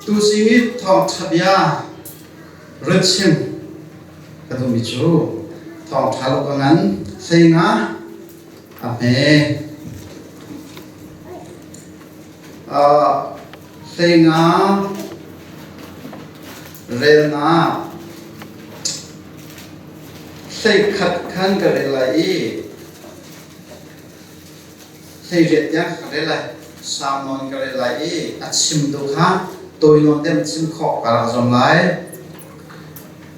tu singi thong thabia rutsin kadu michu thong thalo kangan senga ame senga relna sei khat khan ka relai sei jet ya ka relai samon ka relai achim do kha toinon dem chim kho ka zom lai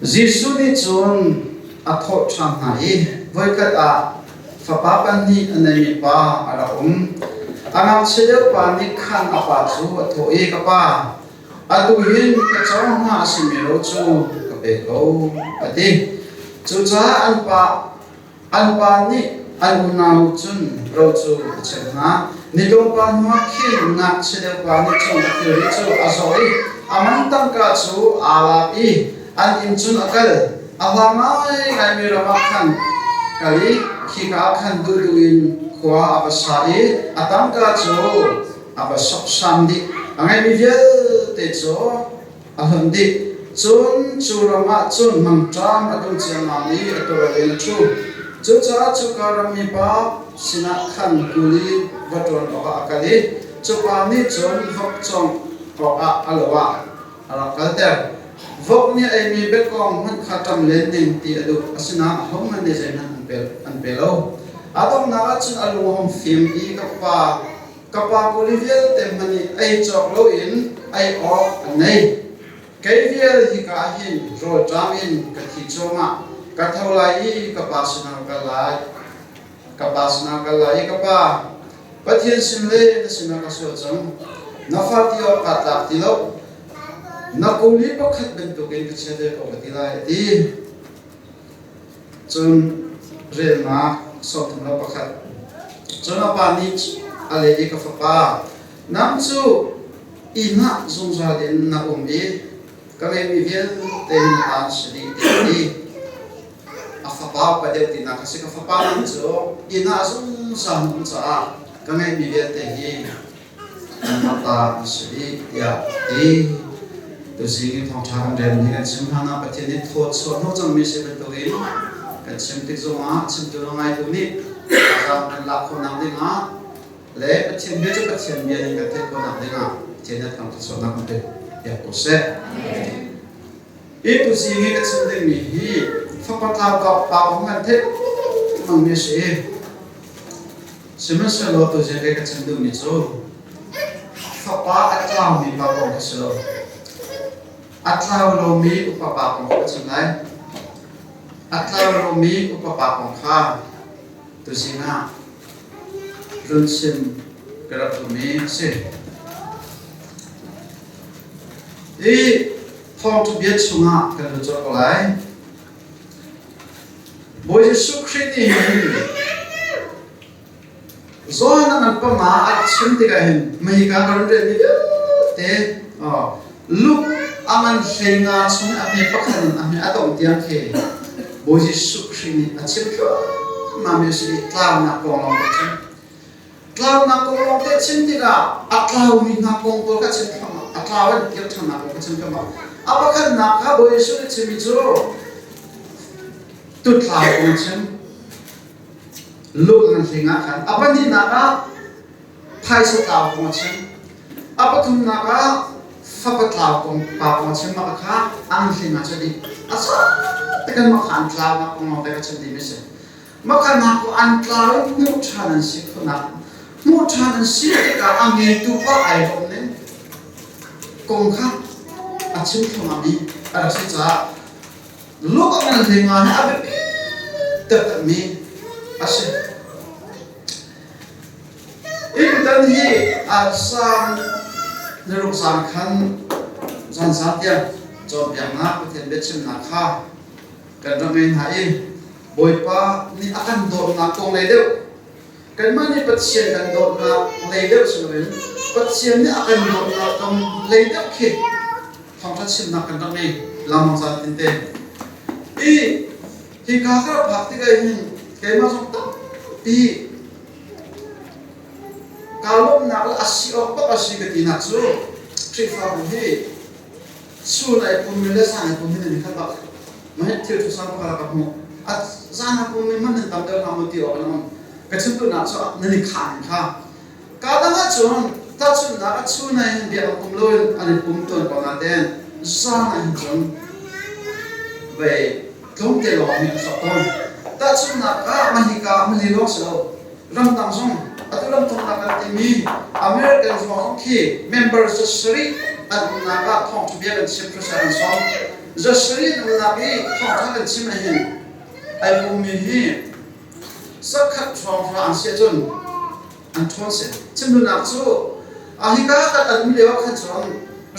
jisu ni chun a tho tham hai voi ka a fa pa pan ni anami pa ara anam chede pa ni khan apa chu a tho e ka pa adu hin ka chong ma simiro chu ka be ko ati chu cha an pa ni an unau chun ro chu chena ni dong pa ma khi na chede pa ni chong ki ri chu azoi aman tang ka chu ala i an in chun akal alamai ngai mi ra ma khan kali khi ka khan du in kwa abasai atang ka chu abasok sam di angai mi vel te chu ahon di chun churama chun mangtram adung chiama mi atora vel chu chu cha chu karami pa sina khan kuli vaton ba akali chu pa ni chun hok chong ko a alwa ara kalter vok ni ai mi bekong man khatam len ning ti adu asina hom man ne zen an pelo adom na chun alu hom film i kapa kolivial te mani ai chok lo in ai o nei kvial hi ka hin ro tram in ka thi choma ka tholai kapa sina ka lai kapa pathian simle ta sina ka so chang nafatio ka ta ti lo na kuli pakhat ben to gen ka chede ko ti lai ti chun relna so thumla pakhat chuna pani ale ka fa nam chu ina zungza den na umbi ka mi vel te na sri ti afa pa de ti na ka se ka fa pa nam chu ina zungza mun cha ka mi vel te hi mata sri ya ti tu singi thong thang den ni kan sim hana pathian ni thot so no chang mi se ben to ge kan sim ti zo ma sim tu ngai tu ni ka kan la kho nang ding ha le pathian me chu pathian me ni ka te ko nang ding ha chena thang so na kan te ya ko se e tu singi ka sim ding mi hi fa pa ta ka pa ko ngan te mang me se sim se lo to je ka sim du mi chu fa pa a ta mi pa ko se lo atlau lo mi upapa kong ka chunai atlau lo mi upapa kong kha tu singa runsim garap tu mi se e phong tu biat sunga ka lu chok lai boy Jesu Christ ni zo na nan pa ma at sim ti ka hin mai ka karon de te look aman senga sun ame pakhan ame adong tiang ke boji sukrini achim ko mame sri cloud na ko long te chin tiga atlaw mi na kong to ka chin khama atlaw ki thang na ko ka chin khama apakhan na ka boji suri chimi jo tu tlaw ko chin look an senga khan apani na ka phai sa tlaw ko chin apathum na ka fapatlao kong pa kong chen ma kha ang hling a chadi asa tekan ma khan tlao na kong te ka chadi me se ma khan na ko an tlao mu thanan si khuna mu thanan si ka ange tu pa ai dom ne kong kha a chim thoma mi ara si cha lo ka ngan hling a abe te mi ase itan hi asam neruk san khan san satya job yang na pathian bechim na kha kan ramen hai boipa ni akan do na kong le deu kan mani pathian kan do na le deu sumen pathian ni akan do na kong le deu ke thong ta chim na kan ramen lamang san tin te hi ka ka phakti ga hin ke ma sok ta kalom na asi ok pa asi ka tinat so trifa he สู้ในปุ่มมีเลสานปุ่มมีนี่ขั้นบักมาให้เที่ยวทุกสารพัดกับหมู่อ่ะสานปุ่มมีมันนั่งตามเดิมทำมือตีออกแล้วมันกระชุ่มตัวหนักชอบนี่ขานค่ะการตั้งใจจนถ้าชุนนักสู้ในเดียวปุ่มลอยอันนี้ปุ่มตัวก่อนนั้นเด่นสานจนไปทุ่มเทลงมีสักต้นถ้าชุนนักมันหิกามันลีโลกเสียวรำตั้งส่งอัตุรำทุ่งนักที่มีอเมริกันสมองที่ members จะสรีอันนักท่องทุเรียนชิมพระสารส่งจะสรีนักที่ท่องทั้งกันชิมเห็นไอ้ปุ่มมีสักขัดช่องพระอันเสียจนอันทวนเสียชิมดูนักสู้หิกาอันมีเดียวขัดช่อง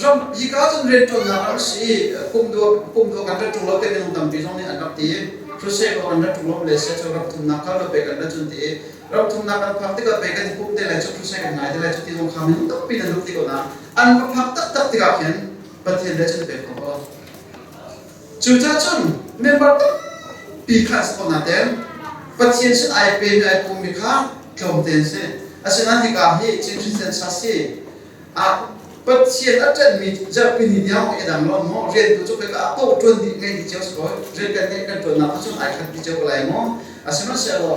เราหิกาจนเรียนจนนักสิปุ่มดูกันได้จุลเป็นองค์ดำปีตรงนี้อันดับที่พระเสกอันได้จุลเลยเสียจนเราทุ่มนักก็เราไปกันได้จนที่เราทุ่มนักกันพักที่ก็ไปกันปุ่มได้เลยจนพระเสกไหนได้เลยจนที่ตรงคำนี้ต้องปีนั้นลุกที่ก่อนนะอันพักตักที่ก็เห็นประเทศได้จนเป็นของเราจุดจนเมื่อวันปีข้าสคนนั้นเดิมประเทศฉันไอเป็นไอปุ่มมีข้าจมเต็มเสียอาศัยนั้นที่การที่จริงๆเซนซัสซี่ประเทศอาจจะมีจะเป็นนิยามอีดังล้อมเรียนดูจุดไปก็โต้จนดีไงที่เจ้าสกอยเรียนกันเนี่ยกันจนนักจนไอคันที่เจ้าอะไรมั้งอาศัยนั้นเสียหรอ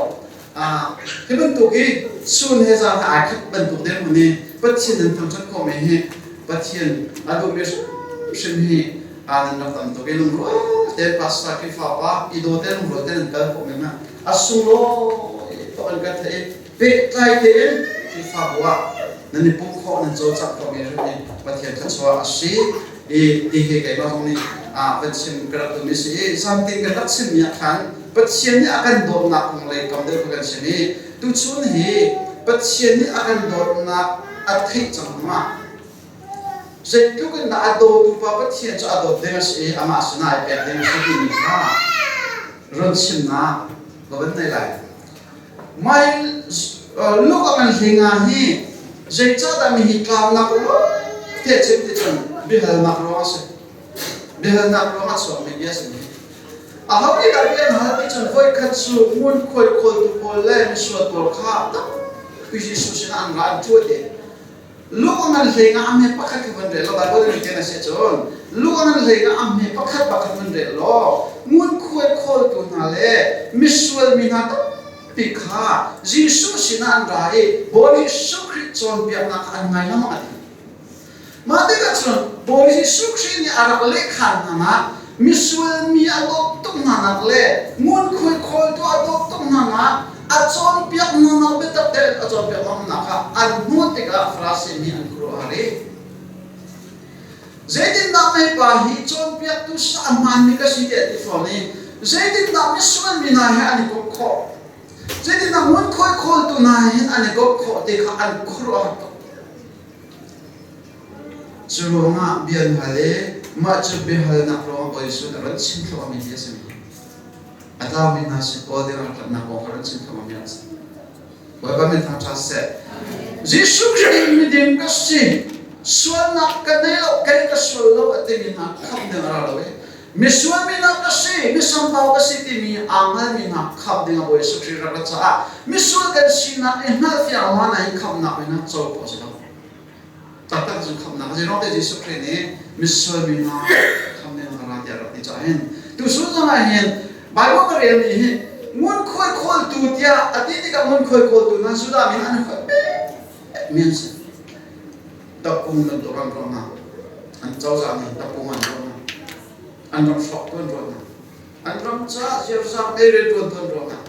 ที่เป็นตัวที่ส่วนเหตุการณ์ไอคันเป็นตัวเดิมมันนี่ประเทศนั้นทำชั้นคอมเมนต์ประเทศดูมีสิ่งที่นั่นเราทำตัวที่ลุงรู้เดี๋ยวภาษาที่ฟ้าว่าอีโดเตลุงรู้เตลุงกันคอมเมนต์นะสุ่งโลตัวอันกันเถอะเป็นใจเต็มที่ฟ้าว่านั่นนี่ปุ่มข้อนั่นโจทย์จากตรงนี้นี่ประเทศขั้นสวาสีที่เหตุการณ์ตรงนี้เป็นสิ่งกระตุ้นสิสันติกันรักสิ่งนี้ขันประเทศนี้อาการโดนหนักของเลยคำเดียวกันสินี่ดูชุนฮีประเทศนี้อาการโดนหนักอัดให้จังมาเสร็จทุกคนน่าโดนดูว่าประเทศจะโดนเรื่องสิอามาสนาเป็นเรื่องสิที่นี่ค่ะรถสินะเราเป็นไงล่ะไม่ลูกมันหิงอ่ะฮีเจ้าจะมีหิกลาวนักรู้เที่ยงที่จนบิเหลนักรู้ว่าสิบิเหลนักรู้ว่าส่วนไม่เยอะสิเขาไม่ได้เรียนหาที่จนไว้ขัดสู้มุ่งคุยคนทุกคนเล่นส่วนตัวข้าตั้งพิจิตรสุชาติงานช่วยเด็กลูกมันหิงอ่ะไม่ปักขัดกันเรื่องเราได้บอกเลยนะเสียจนลูกมันหิงอ่ะไม่ปักขัดกันเรื่องเรามุ่งคุยคนตัวนั่นแหละมิสวลมินาตั้งปีข้ายิสุสินันไรบริสุขจนเบียนักอันไงน้ำมันมาเด็กจนบริสุขนี่อะไรเล็กขันนะมิสวลมีอารมณ์ตุ้มนันเล่งุนคุยคนตัวอารมณ์ตุ้มนันอาจารย์เบียนันเบ็ดเด็ดอาจารย์เบียนันนะคะอันนู้นติกาฟราสิมีอันครัวอะไรเจดินดำไม่ปะฮิจนเบียตุสามันมีกสิเดียที่ฟังนี่เจดินดำมิสวลมีนายอันนี้ก็ขอเจดินดำมันคุยคนตัวนายอันนี้ก็ขอติกาอันครัวจุลงะเบียนฮาเลมาจุเบียนฮาเลนักร้องบริสุทธิ์รันชิมตัวมีเดียสิมีอาตามีนาสิโกเดรันนักร้องรันชิมตัวมีอะไรว่าก็มีทางชัดเจนยิสุคริสต์มีดิ่งกัสซีส่วนนักกันเนี่ยเราแค่กัสส่วนเราอัตมีนักคำเดียวเราเลยมิส่วนมีนักกัสซีมิสัมภาวกัสซีที่มีอ่างมีนักคำเดียวบริสุทธิ์รักษามิส่วนกันซีนักเอ็นนักที่อ่างว่านักคำนักเป็นนักโจ้พอสิครับจากนั้นจึงคำนักที่เราได้ยิสุคริสต์เนี่ยมิส่วนมีนักคำเดียวเราที่เราที่จะเห็นตัวส่วนเราเห็นไบเบิลก็เรียนนี่มุนคุยคนตัวเดียอดีตที่กับมุนคุยคนตัวนั้นสุดามีอันนั้นมีอันสิตับปุ่มนั่นตัวรันร้อนนะอันเจ้าสามีตับปุ่มมันร้อนนะอันรำช็อกตัวร้อนนะอันรำจ้าเจ้าสามีเรียนตัวร้อนนะ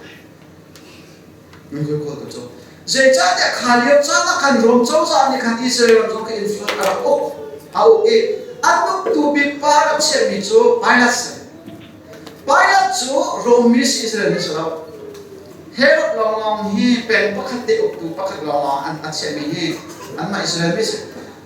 มุนคุยคนตัวเจ้าเจ้าจะขาเลี้ยวจ้าละกันรำเจ้าสามีขันอิสราเอลต้องกินฟลุกอะไรโอ้เอาเออันนู้นตัวบิปาร์กับเชมิโจไปละสิไปแล้วจู่โรมิสอิสราเอลนี่สิเราเฮโรดลองฮีเป็นปักขัดเด็กตัวปักขัดลองอันเชมิฮีอันมาอิสราเอลนี่สิ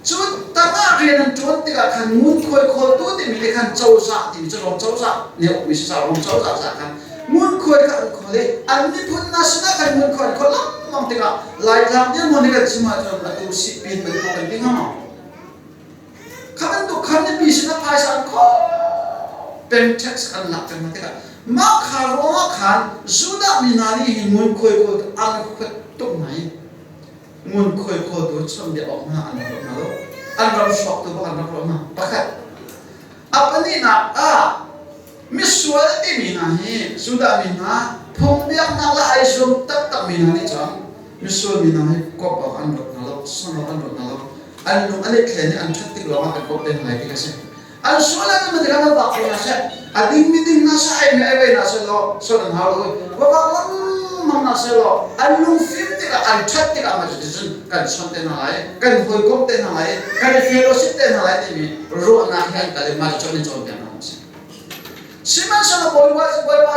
จู่ตั้งแต่เรียนจนติดกับขันมุนคุยคนตัวที่มีขันเจ้าจ่าที่มีเจ้าลงเจ้าจ่าเนี่ยมีสาวลงเจ้าจ่าจากกันมุนคุยกันคนเลยอันนี้พูดน่าสนุกกันมุนคุยคนละมั่งติดกับหลายครั้งเนี่ยมันนี่ก็ชิมาจนตัวสิบปีเป็นตัวเป็นดิ้งมั้งขันตัวขันเนี่ยมีสนุกภายสังคมเป็นเท็กซ์กันหลักกันมาติดกับมาคารวะขันจุดามีนาลีหิมุนคุยคนอันคุยตรงไหนมุนคุยคนตัวชนเดียออกมาอันนั้นอันเราช็อกตัวอันนั้นมาปะครับ nak miswal ti mina hi sudah mina phong biak nak la ai zum tak tak mina ni chang miswal mina hi ko pa an rot na lo sono an rot na lo an lu ale khleni an that ti lo ma kan ko den lai ti ka se an sola na ma dra ba ko na se ading meeting na sa ai me ai na se lo so dan ha lo wa ba mang na se lo an lu film ti ka an that ti ka ma jin kan son te na lai kan hoi ko te na lai kan fellowship te na lai ti mi ro na han ka le ma chon ni chon na siman sana boy wa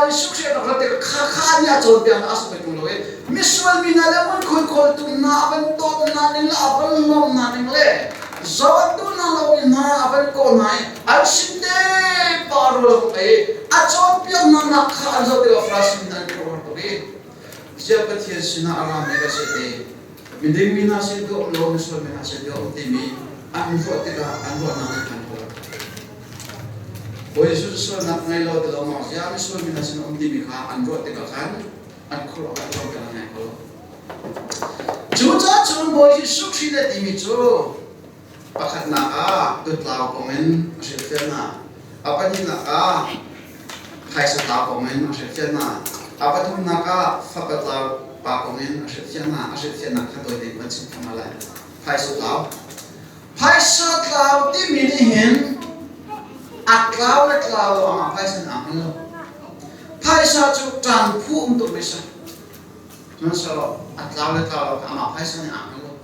sukshe na khate kha nya chon pian as pe tung loe miswal mina le mon khol tu na ban to na ni la ban lom na ni le zawat tu na lo na ban ko nai al sinde paro ai a chon pian na kha zo te fras min na ko to be je pathia sina aram ne ga se te minding mina se do lo miswal mina se do te mi an ro te ga an ro na kan Boy susu nak ngai lo te lo mo ya mi so mi na sin om ti mi kha an ro te ka khan an khro ka lo ka ngai ko chu cha chu boy su khi de ti mi chu pakhat na a tu tlaw ko men se fe na apa ni na a khai sa ta ko men se fe na apa tu na ka fa ka tlaw pa ko men se fe na kha to de ma chin ka ma la khai sa tlaw ti mi ni hen Aklau le klau ama paisan amalo. Paisa chu tran phu to besa. Masalo aklau le klau ama paisan amalo.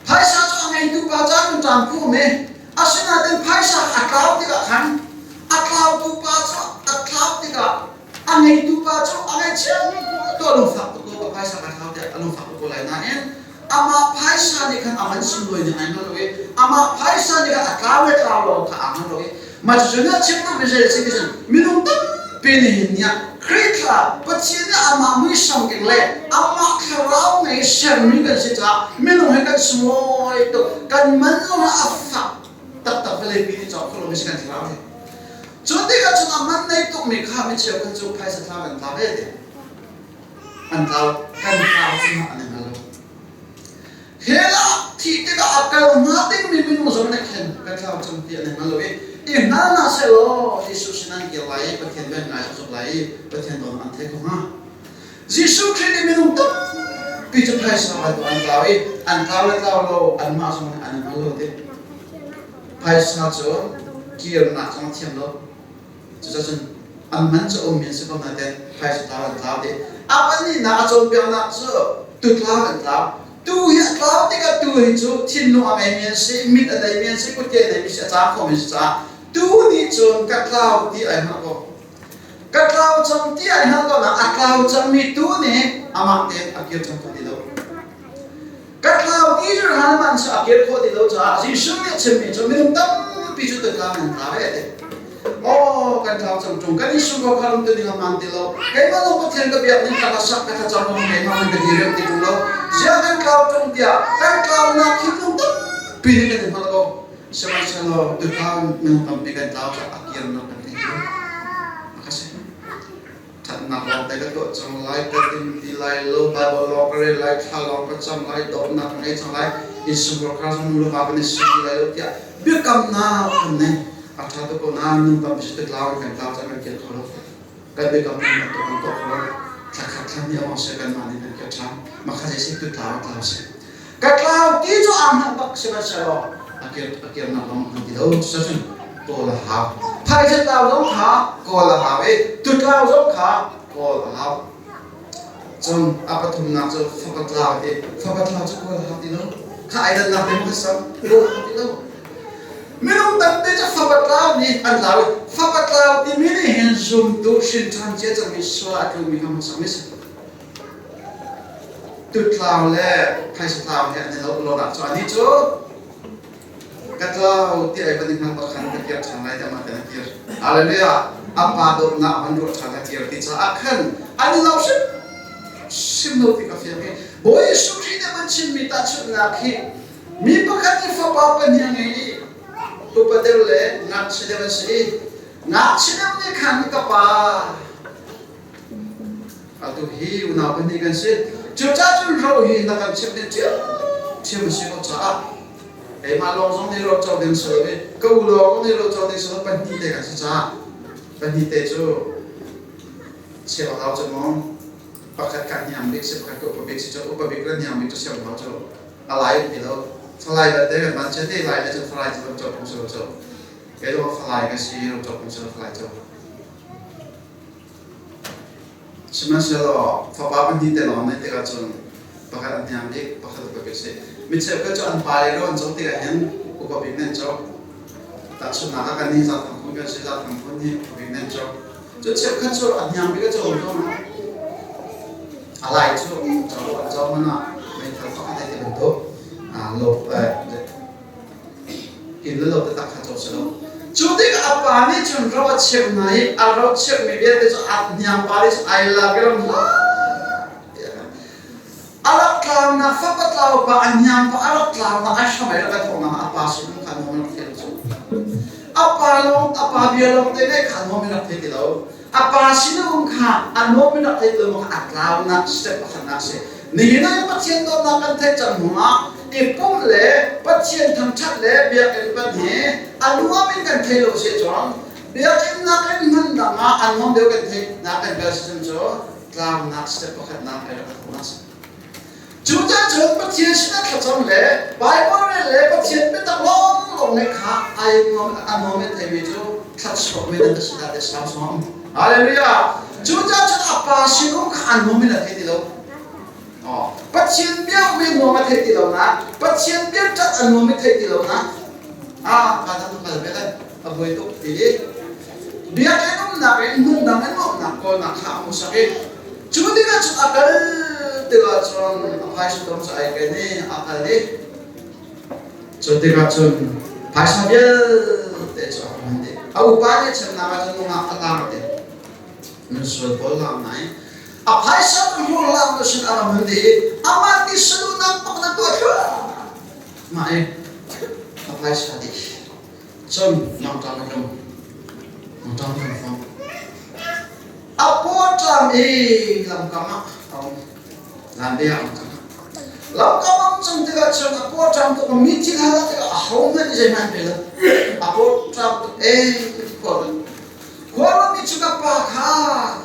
Paisa chu angai tu pa cha tran phu me. Asina den paisa aklau ti ka khan. Aklau tu pa chu aklau ti ka angai tu pa chu angai chiang to lo fa to ko paisa aklau ti alo fa ko lai na en. Ama paisa ni kan aman simboy ni ano loe ama paisa ni kan akawe talo ka aman loe majuna chimna mejel citizen minum tam pini nya krita pachina ama muisam kingle ama kharau ngai shermi kan sita minum hekan smoi to kan manno afa tak tak bele pini chok kholo miskan thaw he chote ka chuna man nei to me kha me cheu kan chu paisa thaw kan thaw he de an thaw kan thaw na an halo Hela ti ka akal nating mi minu zo na khen ka thaw cham ti an halo e na na se lo Jesus nan ki lai pa khen ben ngai zo lai pa khen don an the ko ha Jesus khen mi nu to pi chu phai sa wa to an thaw lo an ma zo an halo de phai sa cho ki na chang thiam lo chu cha chen an man cho om min se ko na de phai sa thaw de apa ni na cho pe na so tu thaw an thaw tu ya thaw te ka tu hi chu thin no a mai mian se mit a dai mian se ko te dai mi se cha ko mi cha tu ni chon ka thaw ti ai ha ko ka thaw chom ti ai ha ko na a thaw chom mi tu ne ama te a kir chom ti lo ka thaw ti ju han man sa kir ko ti lo cha ji su ne chem mi chom mi tam pi chu te ka man ta re de oh kan thaw chom chung kan isu ko khalum te ding man ti lo kai ma lo ko thlen ka biak ni ka sak ka cha mo me ma man de re ti lo ja kan thaw chom dia kan thaw na ki tum tam pi ni ka de ma lo sama lo tu thaw mi tam pi kan thaw cha akir na kan ti lo makase that na lo te ka to chong lai ka tin ti lai lo ba bo lo ka re lai tha lo ka cham lai do na ka nei chang lai isu ko ka chong lo ba ni su ti lai lo tia bi kam na kan ne atha to ko na nun pa bi te thaw kan thaw cha kan ki kholo ka bi kam na to kan to kholo tha kha tha ni ama se kan ma ni kan ki cham makase se tu thaw se ka thaw ti jo am han bak se ba sa lo akir na long kan ti lo sa chun to la ha phai se thaw lo kha ko la ha we tu thaw lo kha ko la ha chon apathum na cho fa thaw cho ko la ha ti lo kha ai dan na te mo sa lo ha ti lo minum tam te cha fa tlaw ni an law fa tlaw ti mi ni hen zum tu shin chan che cha mi so a tu mi kam sa mi sa tu tlaw le phai sa tlaw ne an lo da cho ani chu ka tlaw ti ai ba ding na pa khan ka kya chan lai da ma ta kya hallelujah apa do na man ro cha ka kya ti cha akhan ani law sim no ti ka fia ke boy su ri da man chin mi ta chu na khi mi pa khat ni fa pa pa ni ngai tu padel le ngat sedem si ngat sedem ni khan ka pa atu hi una pani kan se chu cha chu ro hi na kan chep ne che chem si ko cha cái mà long giống như rồi cho đến sớm ấy câu lo cũng như rồi cho đến sớm bên đi để cái gì cha bên đi để cho xem vào cho mong bắt cắt cắt nhảm biết xem cắt cột biết cho cột biết cái nhảm biết cho xem vào cho lại thì đâu phải là để cái bạn chơi thì lại để cho phải cho cũng cho cái đó phải cái gì rồi cho cũng phải cho sebenarnya apa pun di dalam nanti kacau pakar nyam dik pakar tu kese misal kacau an palero an jauh tiga yang uko bingnen jauh tak sunah kan ni zat kampung kan zat kampung ni bingnen jauh jadi kacau an nyam dik kacau tu mana alai jauh mana mental pakar nanti bentuk lop ini lop tetap kacau selalu jadi apa ni cun rawat cek naik, rawat cek media itu nyam paris ayla kelam alat kelam na fakat lau ba nyam pa alat kelam na asam ayla kat orang apa sih kan mau nak itu apa biar long tene kan mau nak itu lau apa sih nung kan mau nak itu mau atlau nak step nak sih ni na pasien tu nak kan terjadi mana ipum le pasien tham chat le biar elpan he alua min kan thelo se chong biar em na kan man da ma anmong deu kan the na kan version cho tlam na step pakhat na ai ka thona se chuja chong pasien sina thachong le bible le pasien pe ta long ne kha ai ngom anmong me the me cho thach me na sina de sam som hallelujah chuja chong apa sinong kha anmong me na the ti lo pasien biar we ngom ma the ti lo na pasien biar chat anmong me the ti lo na kata tu kalau betul apa itu ini dia kan nak kau nak kamu sakit cuma dia kan akal dia kan apa sih kamu saya ini akal ni cuma dia kan bahasa dia cuma nanti aku pakai cuma nama tu nama akal dia nusul bola naik apa sih tu bola nusul alam nanti amat di seluruh nampak nak tu mai apa sih tadi Son yang tahu phong. Apa cam lam kama lam dia lam kama macam tiga cam apa cam tu meeting ada tiga home ni jangan bela. Apa cam tu kalau meeting apa kah?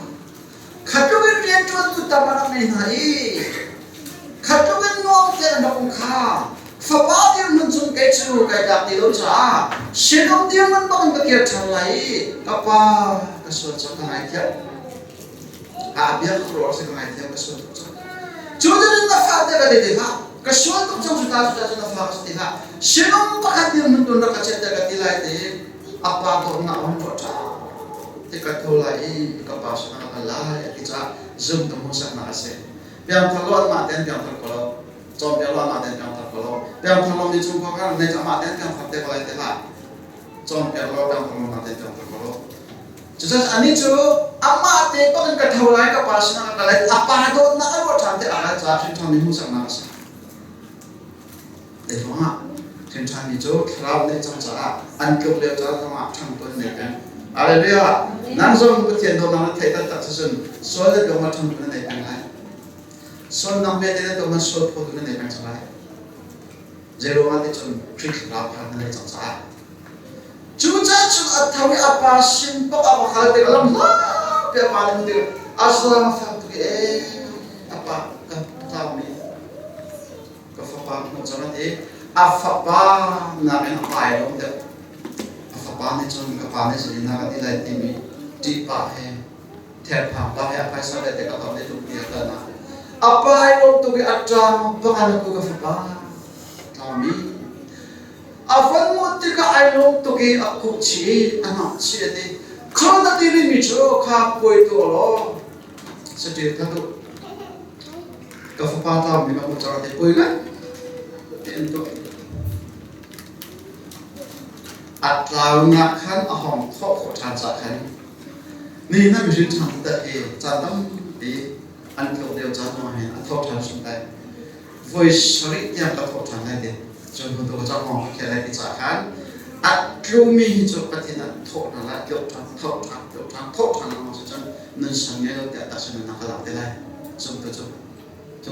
Katuan dia tu tamara menai. Katuan ngom dia nak kah? Fapa dia muncul kecu kayak dak cha sedom dia man bakal bakir chalai apa kesuat kan aja biar keluar se kan aja kesuat jodoh na fa dia gade dia kesuat tu sudah na fa dia sedom bakal dia muncul nak ceta gade lai apa tu na on cha tika tholai kapas na kala kita zoom kamu sana ase biar kalau maten biar kalau trong biar luar maten yang terkolong, biar tolong dijumpa kan, nih cuma maten yang fakta kalau itu lah, trong biar luar yang tolong maten yang terkolong. Jadi ani tu, amma te kau kan ketahui lagi kapasnya kalau apa itu nak apa cantik ada jadi cantik musang nasi. Itu mah, cantik itu kalau nih cuma cara, angkup dia cara sama cantik nih kan. Ada dia, langsung bertian tu nama tidak tak sesuai, soalnya dia macam tu nih kan. Son nang bete itu masuk foto ni dengan cara zero mati cun trik lapar ni dengan cara cuaca cun tahu apa simpel apa hal di dalam dia paling dia asal masa tu apa tahu ni kefapa macam ni apa nak apa yang dia apa ni cun apa ni jadi nak tidak timi tipa terpah apa sahaja dia kata dia tu dia kena apa yang tu ajar pengaruh ke apa? Kami. Apa mutika ayam tu aku ciri anak ciri. Kalau nanti ni mijo kapu itu lo sedih tu. Kefapata memang cara dipui kan? Untuk atau nak kan ahong kok transakan. Ni nak mesti cantik cantik di anh kêu đều cho nó hay anh thốt thằng xuống tay với sợi tiêm ta thốt thằng này đi cho nên tôi cho họ cái này bị trả khán anh kêu mình cho cái gì là thốt thằng lại kêu thằng nó sẽ cho nên sáng ngày đầu tiên ta sẽ nên làm cái này xong tôi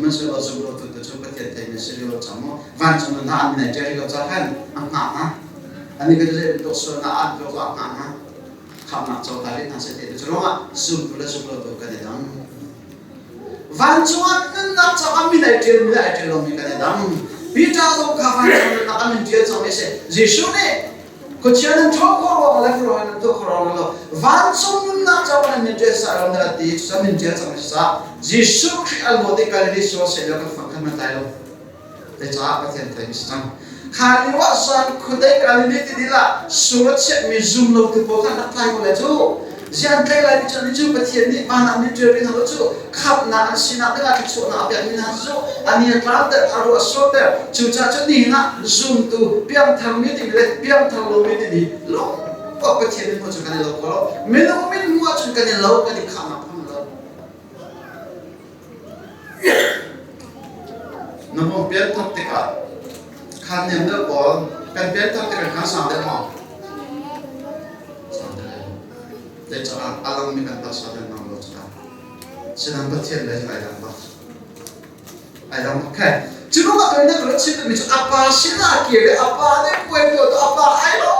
มันเชื่อเราจุดเราตุดจุดประเทศไทยมันเชื่อเราจำว่าวันจำนวนอันนี้เจอเราจะหันอันหนาอันนี้ก็จะเป็นตัวส่วนอันเราอันหนาคำนักโจทย์ที่ท่านเสด็จจะรู้ว่าจุดเราตัวกันดังวันจวนนั้นนักจะอามินไอเดียเรามีกันดังพิจารณาข้าวันจวนนั้นอามินเดียจะไม่ใช่เจสุเนี่ยก็เชื่อนั้นทุกคนว่าอะไรก็รู้นั้นทุกคนรู้แล้ววันจวนนั้นนักจะวันนี้เจสารนั้นที่จะมินเดียจะไม่ใช่เจสุคริสต์อัลโมดิการิสุวาเสด็จก็ฟังกันมาได้แล้วแต่จะประเทศไทยมิสตังข้านี่ว่าสันคนได้การินิติละสุรเชมีซุ่มโลกที่พวกท่านนักไทยหมดเลยจูยันไทยเลยจูนี่จูประเทศนี้มาหน้านี้จูเป็นอะไรจูขับหน้าสินะเด็กที่จูน่าแบบนี้นะจูอันนี้กลางเด็กอารุอโศกเด็กจูจ้าจูนี่นะซุ่มตัวเพียงทำมิติเลยเพียงทำโลมิตินี่ลงก็ประเทศนี้มันจูกันในโลกแล้วไม่ต้องไม่มัวจูกันในโลกกันที่ข้ามมาพังโลกน้องเพียงทำติกาขันยังเด็กบอลเป็นเพียงทำติกาขันสามเด็กมั้งแต่จะอาลังมีกันต่อสู้ในน้องโลกจ้าฉันนั่งประเทศเลยไอ้ดำบ้าไอ้ดำแค่จุดว่าตัวนี้ก็รู้สึกมีจุดอาปาสินะเกี่ยวกับอาปาเนี่ยป่วยตัวอาปาไอ้ลูก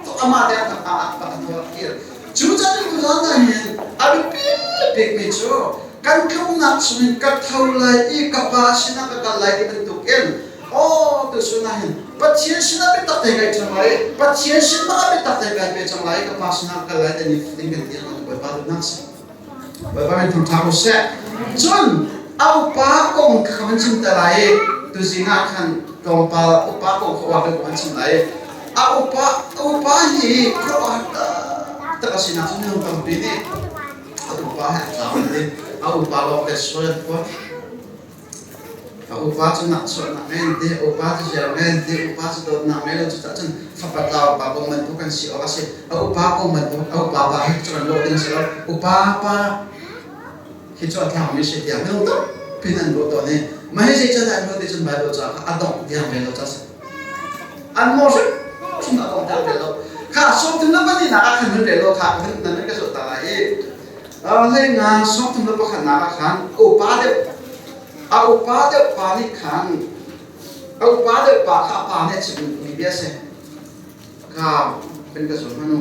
ตัวอามาเดียร์อาปาตัวเกี่ยวจุดจะเป็นตัวนั้นเองอาบิปีกมีจุดการกลุ่มนักสุนิกัดเท่าไรอีกอาปาสินะกัดไรที่เป็นตัวเองโอ้ตัวสุนัขเห็นปัจเจียนสินะเป็นตัดแต่ไงจังไรปัจเจียนสินะเป็นตัดแต่ไงเป็นจังไรกับอาสินะกัดไรแต่นี่ฟิงกันที่เราไปบ้านนักสิไปบ้านทุ่งทางเสะจนเอาปากกงขมันชิมแต่ไรตัวสิงห์ขันกองปลาอุปากงเขาว่าเป็นขมันชิมไรเอาอุปาหีเขาว่าแต่ก็สินะที่นู่นเป็นปีนี้เอาอุปาให้ทำเลยเอาอุปาลองไปช่วยพวกอุปาจะนักส่วนนักเงินดีอุปาจะเสียเงินดีอุปาจะโดนนักเงินเราจะจัดฝักปะตาอุปากงมันทุกคนสิเอาสิเอาอุปากงมันเอาอุปาบาให้จนโลกดิ้งสิเราอุปาปาที่จอดทางไม่ใช่เดียวไม่ต้องต้องพิจารณาตัวนี้ไม่ใช่จะได้เราที่จะไปเราจะอัดดอกเดียวไปเราจะอันมอสชุนอัดดอกเดียวไปเราข้าส่งถึงนั้นนี่นะขันนั้นเดี๋ยวเราข้าถึงนั้นก็สุดตายให้งานส่งถึงนั้นพอขันนักขันอุปาเดียวเอาอุปาเดียวปานี่ขันเอาอุปาเดียวปาข้าปาเนี่ยจะมีเบี้ยเสียข้าเป็นกระสุนพนุ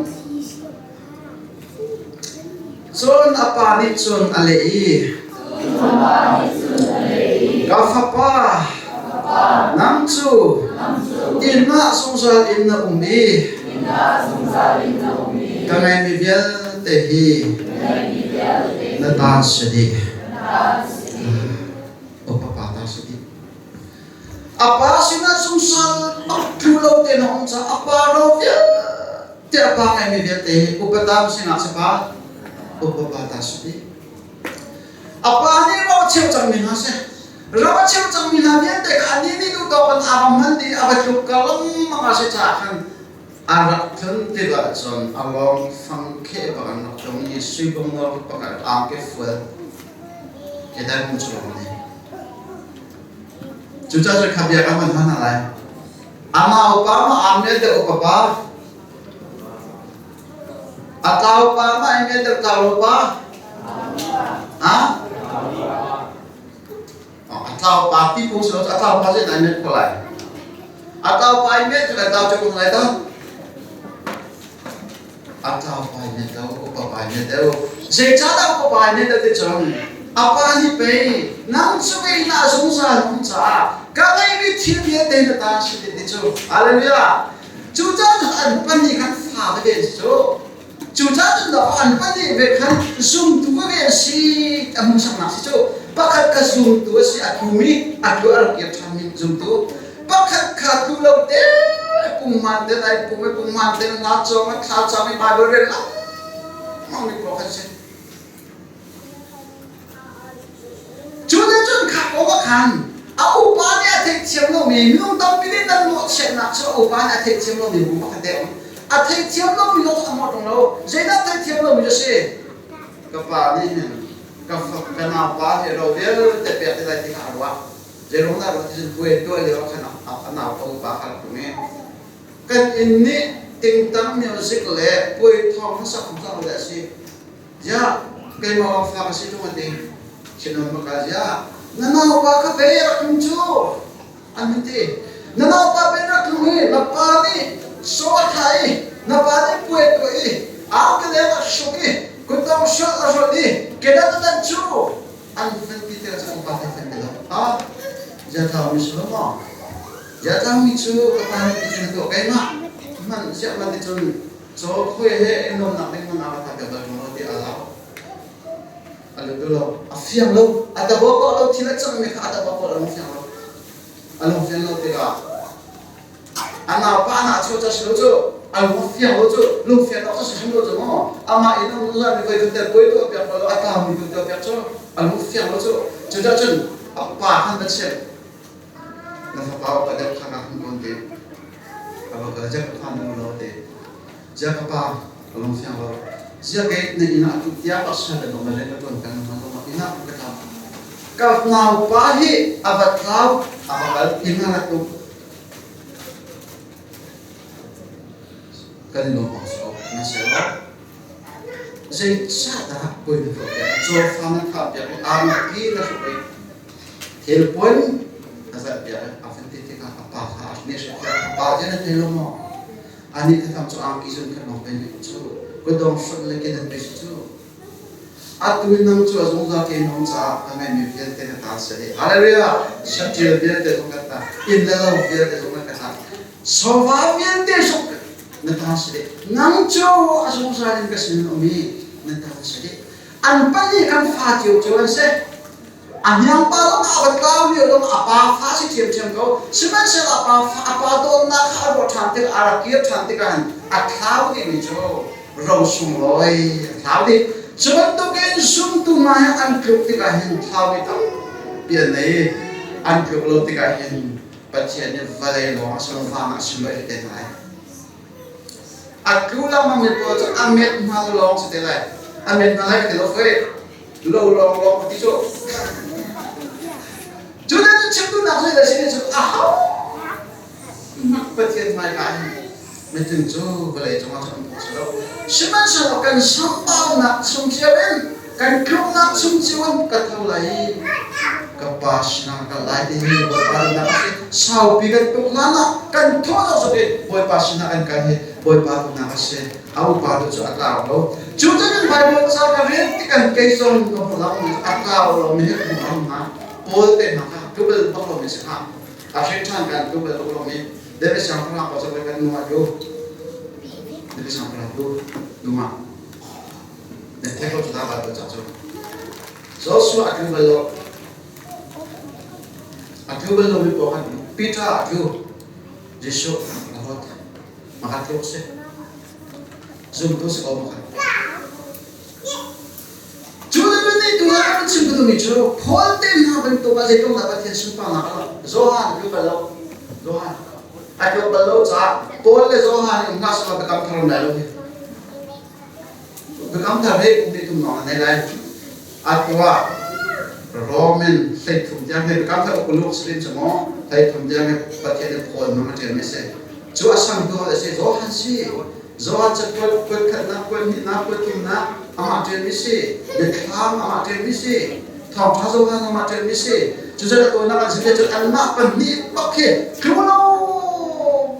ส่วนอาปานิส่วนอะไรกาฟปาน้ำจูอินนาสงสารอินนาอุมีกังไงมีเบียเตหีนาตาสดีโอปปาตาสดีอาปาสินาสงสารทุโลเตนองซาอาปาโรเบียเตอาปาไงมีเบียเตหีอุปตามสินาสปาอุปปาตาสดีอาปานี่เราเชื่อจังมินาเสเราเชื่อจังมินาเนี่ยแต่ขันนี้นี่ดูตัวเป็นอาบมันดีอาบจุกกะลมมาเสียจากขันอารักทันที่ละจนอารมณ์ฟังแค่ปกันนักตรงนี้สุบงนรปกันอ่างเก็บฟืนจะได้มุจลนี่จุดจะขับยากันมันอะไรอามาอุปามาอามเนี่ยเด็กอุปปาatau apa ini terlupa atau pati pun sudah atau apa sih tanya mulai atau apa ini sudah tahu cukup mulai tahu atau apa ini tahu apa ini tahu secara apa ini tadi jangan apa ini pay nam sukai na sungsa sungsa kalau ini tidak ada tasi itu haleluya juga jangan panikan faham itu chủ cha chân đó ăn bắt đi về khăn dùng túi về si muốn sang nào si chỗ bắt khăn cả dùng túi si ăn cumi ăn túi ăn kiệt tham mình dùng túi bắt khăn cả túi lâu thế cùng mặn thế này cùng mặn thế ngã cho mà khá cho mình bài bơi lắm mong mình có khăn gì chủ cha chân khát có bắt khăn áo ba này thấy chiếm lo mình không tâm biết đến đâu một chuyện nào cho áo ba này thấy chiếm lo mình cũng bắt khăn đẹp à thấy chiếm lo mình nó không một đồng đâu dễ đã thấy chiếm lo mình cho xe các bạn đi cái nào ba thì rồi biết để biết thế này thì hả quá dễ lúc nào thì quên tôi liệu cái nào tôi ba hả cũng nghe cái in ní tiếng tắm music lệ quên thong nó sao không sao lệ gì dạ cái mà pha cái gì trong mình chỉ nói một cái gì nanau pa ka pera kunju anti nanau pa pera kungi na pani so thai na pani puet ko au ke le shoki kutang shot la shoti keda tan chu an fen ki te sa pa ta fen da ha ja ta mi su ma ja ta mi chu ka pa ni chu to kai ma man sia ma ti chun so khoi he enom na pen na ta ka ba mo ti ala alu do lo afiang lo ada bo ko lo thila chang me kha da bo ko lo fiang lo alu fiang lo te ga ana pa na chu cha shi lo chu alu fiang lo chu lu fiang lo cha shi lo chu mo ama ino lo la ni ko te ko to pya ko lo ata mi to pya chu alu fiang lo chu chu cha chun apa han da che na fa pa pa da kha na kon te ka ba ga ja ka na lo te ja ka pa alu fiang lo sia ke ne ina tu tia pa sa da no me le ko kan ma no ma ina ka nau pa hi abat kau abal ina na tu kan no so na se lo zai sa da ko ni ko ya so fa na ka ya am ki na so ai hel pon asa ya afente te ka pa ha ne se ka pa je na te lo mo ani ka tam so am ki sun kan no pe ni so ko dong so le ke dan pe so atu nang chu azong za ke nong cha ka me mi fiel te ta se hallelujah shakti le te so ka ta in la lo fiel te so ka ta so va fiel te so na ta se nang chu azong za rin ka sin o mi na ta se an pa ni kan fa ti o chu an se an yang pa lo na ba ka wi lo apa fa si thiam thiam ko siman se apa do na kha bo than te ara ki than te kan a thau ni mi chu ro sum loi thau di sebab tu kan sum tu mah an kluk ti ka hin thau ni ta pian nei an kluk lo ti ka hin pathian ni vale lo asong fa ma sim ba te nai a klula ma mi po cha amet ma lo se te lai amet ma lai ke lo fe lo ti chu chu na chu tu na se da se chu a ha pathian mai ka mình từng cho về lại trong trong cuộc sống, xin bạn sao cần sống bao nặng sống chia bên, cần không nặng sống chia bên, cần thâu lại, cần ba sinh cần lại thì nhiều bồi ba nặng sao bị cần tục nặng cần thua ra rồi bồi ba sinh cần hết bồi ba nặng sẽ áo ba được cho áo đâu, chú cho nên phải bồi sao cái việc thì cần cây sông nó phải làm áo rồi mình hết cũng không mà bồi tên mà cứ bên bao lâu mình sẽ làm, sẽ chăng cần cứ bên bao lâu mình để sang không làm bao giờ phải cần nuôi vô để sang làm vô đúng không? Để thấy có chúng ta vào được cho Joshua aku belum dibawakan Peter aku Yesus lahot maka terus zoom terus kau makan Juda ni Tuhan sungguh tu micu Paul tem bentuk aja tu dapat yang sumpah nak Zohan aku belum Zohan aku belum cak Paul le Zohan yang ngas kalau bekam terus lalu bekam terus untuk itu mana nilai aku Roman say thum jang he kam tha ko lu srin chamo say thum jang he pathe de phol ma te me se chu asam do se zo han si zo han cha ko khat na ko ni na ko kim na ama te me se de kham ama te me se thom tha zo han ama te me se chu cha ko na kan se chu an na pan ni pa khe khu no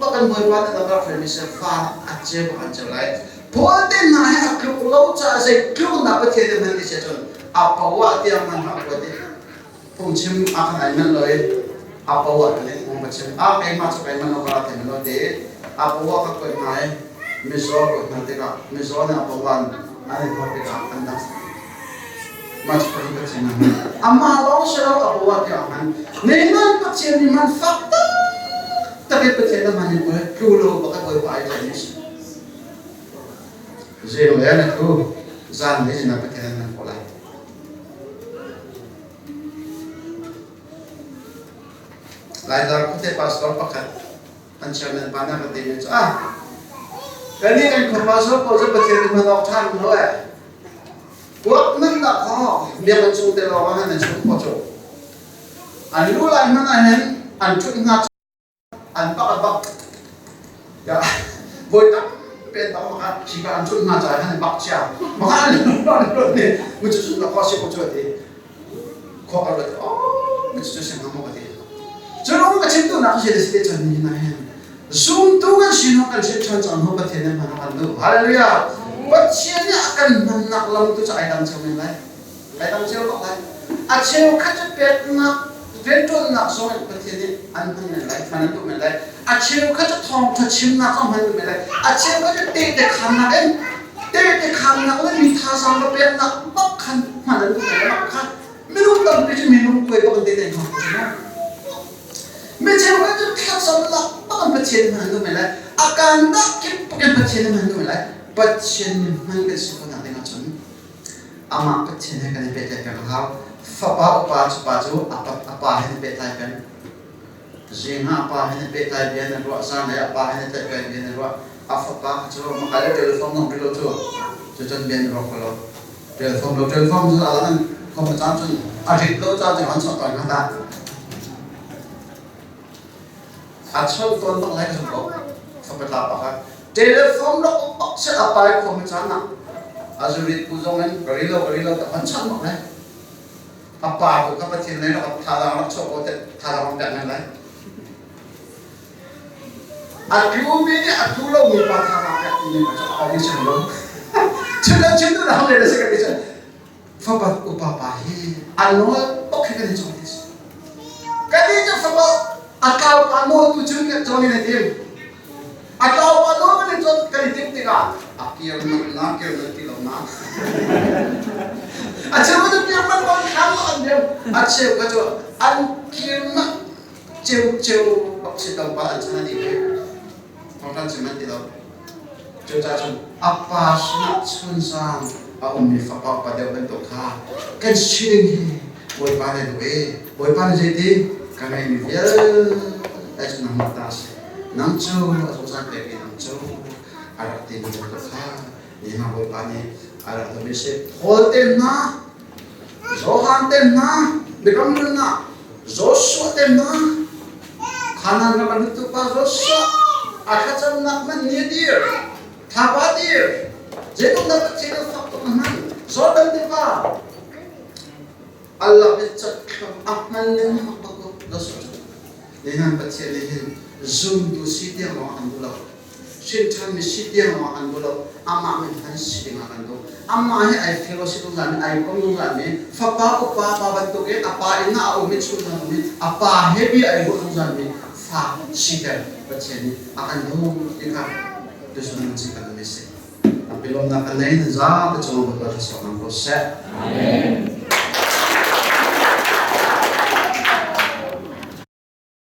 pa kan boy pa na ba me se fa a che ba an cha lai phol de na he khu lo cha se khu na pathe de man ni se chon apa wa tiang man ha ko de pung chim akan ai man loi apa wa le mong ba chim a kai ma chukai man no ba te no de apa wa ka ko mai mi zo ko na te ka mi zo na apa wan ai ko te ka anda ma chukai ba chim amma lo se lo apa wa ti aman ne man pa chim ni man fa ta ke pa chim man ni ko ku lo ba ka ko ba ai ni zero ya na ku zan ni na pa ke na ko lai lai dar ko te pastor pakhat an chairman bana ka te me kani kan ko pastor ko je pathe ma dok than no e wak nan da kho me kan chu te lo ma na chu ko chu an lu lai ma na hen an chu nga an pa ya voi ta pen ta ma chi ka an chu nga cha han bak cha ma an lo ne mu chu na ko se ko chu te ko a lo situation ngamo ka ti churong ka chim tu na ka state chan ni na hen zoom tu kan sino kan se chan chan ho ka the na ma kan du hallelujah but chen ya kan man nak lam tu cha ai dang chang lai ai dang cheu ko lai a cheu kha cha pet na venton na so ka the ni an han lai man tu me lai a cheu kha cha thong tha chim na ka man tu me lai a cheu kha cha te te kham na en te kham na ko mi tha sang ka pet na bak khan man tu me lai khan minum tam pe chi minum ko ko te te ha me cheu ka cha thak sam la bak pa chen man tu me lai akan da ki pa chen man tu me lai but chen man ka su ko na de na chon ama pa chen ka ne pe te ka ha fa pa chu apa hen pe tai pen zinga apa hen pe tai bien ro sa ne apa hen te ka bien ro afa pa chu ma ka le telephone no bilo chu chon bien ro ko lo telephone chu ala nan ko ma chan chun a rit lo cha de han so ta na ta a chol ton tak lai ka ko fa pa la pa ka telephone ro ok se apa ko ma chan na azurit puzongan garilo ta han chan ma lai apa ko ka pa chen nei ro tha la ro cho ko te tha la ro ta na lai aku ni aku lo mi pa tha la ka ni ma cha a ni chen lo chen tu na ha le se ka ni chen fa pa ko pa hi ano ok ka ni cho ni ka ni cha fa pa akau pa no tu chen ka cho ni ne tim akau pa no ka ni cho ka ni tim ti ka akir na kir na ti lo na ache mo tu kir man ko kham an dem ache ka cho an kir na cheu bak se ta pa an chana ni ke Orang cuma tidak cuaca cun apa sih cun sang aku mifak pada bentuk ha kan sih boy pane jadi karena ini dia es nama tas namcu aku sampai ke namcu ada tim bentuk ha ini nama boy pane ada tu bisa hotel na zohan tem na bekam na zosu tem na kanan na bentuk pa zosu akacam nak menyedir, tabadir, jadi dapat cakap faktor mana, soal tiba, Allah bercakap aman dengan apa kau dosa, dengan baca leher, zoom tu siapa yang akan bulat, sintan siapa yang akan bulat, amma menhan siapa akan tu, amma ai filosofi tu kan, ai komu kan ni, fapa bantu ke, apa ina au mitsul kan ni, apa hebi ai buat kan ni. Siapa pecahnya akan dulu ikat dusun menciptakan mesin. Tapi lo nak lain zat cuma berdoa seorang proses. Amin.